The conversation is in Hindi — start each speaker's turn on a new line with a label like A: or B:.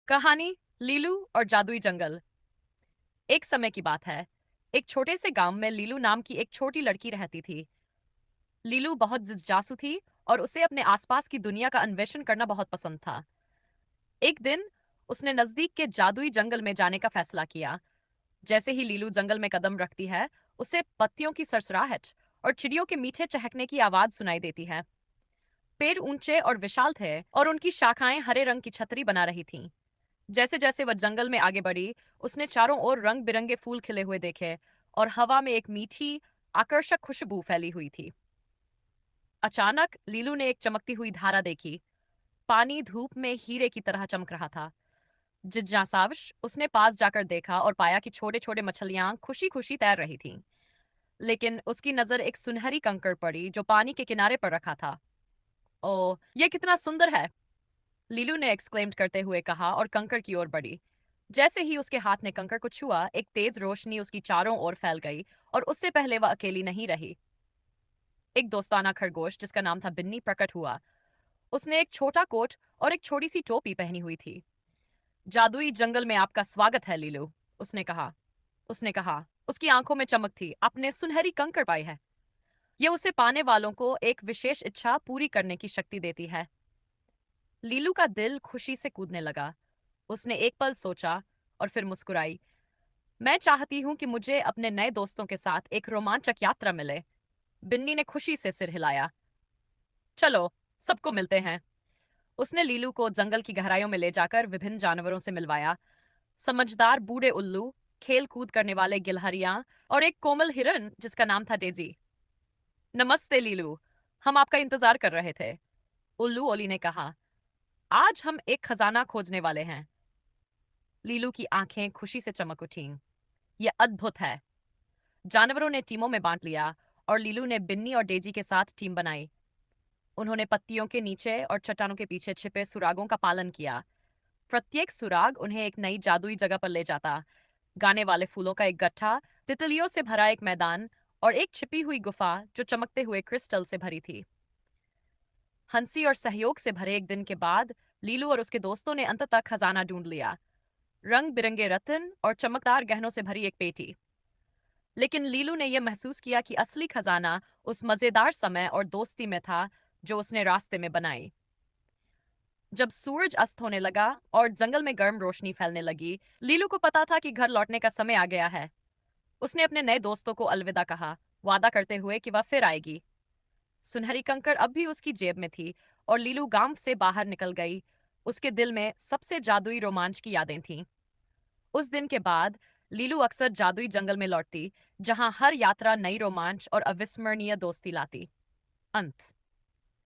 A: कहानी लीलू और जादुई जंगल। एक समय की बात है। एक छोटे से गांव में लीलू नाम की एक छोटी लड़की रहती थी। लीलू बहुत जिज्ञासु थी और उसे अपने आसपास की दुनिया का अन्वेषण करना बहुत पसंद था। एक दिन उसने नजदीक के जादुई जंगल में जाने का फैसला किया। जैसे ही लीलू जंगल में कदम रखती है, उसे पत्तियों की सरसराहट और चिड़ियों के मीठे चहकने की आवाज सुनाई देती है। पेड़ ऊंचे और विशाल थे और उनकी शाखाएं हरे रंग की छतरी बना रही थीं। जैसे जैसे वह जंगल में आगे बढ़ी, उसने चारों ओर रंग बिरंगे फूल खिले हुए देखे और हवा में एक मीठी, आकर्षक खुशबू फैली हुई थी। अचानक लीलू ने एक चमकती हुई धारा देखी। पानी धूप में हीरे की तरह चमक रहा था। जिज्ञासावश उसने पास जाकर देखा और पाया कि छोटे छोटे मछलियां खुशी खुशी तैर रही थीं। लेकिन उसकी नजर एक सुनहरी कंकड़ पड़ी जो पानी के किनारे पर रखा था। ओ, ये कितना सुंदर है! लीलू ने एक्सक्लेम्ड करते हुए कहा और कंकड़ की ओर बढ़ी। जैसे ही उसके हाथ ने कंकड़ को छुआ, एक तेज रोशनी उसकी चारों ओर फैल गई और उससे पहले वह अकेली नहीं रही। एक दोस्ताना खरगोश जिसका नाम था बिन्नी प्रकट हुआ। उसने एक छोटा कोट और एक छोटी सी टोपी पहनी हुई थी। जादुई जंगल में आपका स्वागत है लीलू, उसने कहा। उसकी आंखों में चमक थी। आपने सुनहरी कंकड़ पाई है। यह उसे पाने वालों को एक विशेष इच्छा पूरी करने की शक्ति देती है। लीलू का दिल खुशी से कूदने लगा। उसने एक पल सोचा और फिर मुस्कुराई। मैं चाहती हूँ कि मुझे अपने नए दोस्तों के साथ एक रोमांचक यात्रा मिले। बिन्नी ने खुशी से सिर हिलाया। चलो, सबको मिलते हैं। उसने लीलू को जंगल की गहराइयों में ले जाकर विभिन्न जानवरों से मिलवाया। समझदार बूढ़े उल्लू, खेल कूद करने वाले गिलहरियां और एक कोमल हिरन जिसका नाम था डेजी। नमस्ते लीलू, हम आपका इंतजार कर रहे थे, उल्लू ओली ने कहा। आज हम एक खजाना खोजने वाले हैं। लीलू की आंखें खुशी से चमक उठीं। यह अद्भुत है। जानवरों ने टीमों में बांट लिया और लीलू ने बिन्नी और डेजी के साथ टीम बनाई। उन्होंने पत्तियों के नीचे और चट्टानों के पीछे छिपे सुरागों का पालन किया। प्रत्येक सुराग उन्हें एक नई जादुई जगह पर ले जाता। गाने वाले फूलों का एक गट्ठा, तितलियों से भरा एक मैदान और एक छिपी हुई गुफा जो चमकते हुए क्रिस्टल से भरी थी। हंसी और सहयोग से भरे एक दिन के बाद लीलू और उसके दोस्तों ने अंततः खजाना ढूंढ लिया। रंग बिरंगे रत्न और चमकदार गहनों से भरी एक पेटी। लेकिन लीलू ने यह महसूस किया कि असली खजाना उस मजेदार समय और दोस्ती में था जो उसने रास्ते में बनाई। जब सूरज अस्त होने लगा और जंगल में गर्म रोशनी फैलने लगी, लीलू को पता था कि घर लौटने का समय आ गया है। उसने अपने नए दोस्तों को अलविदा कहा, वादा करते हुए कि वह फिर आएगी। सुनहरी कंकड़ अब भी उसकी जेब में थी और लीलू गांव से बाहर निकल गई। उसके दिल में सबसे जादुई रोमांच की यादें थीं। उस दिन के बाद लीलू अक्सर जादुई जंगल में लौटती, जहां हर यात्रा नई रोमांच और अविस्मरणीय दोस्ती लाती। अंत।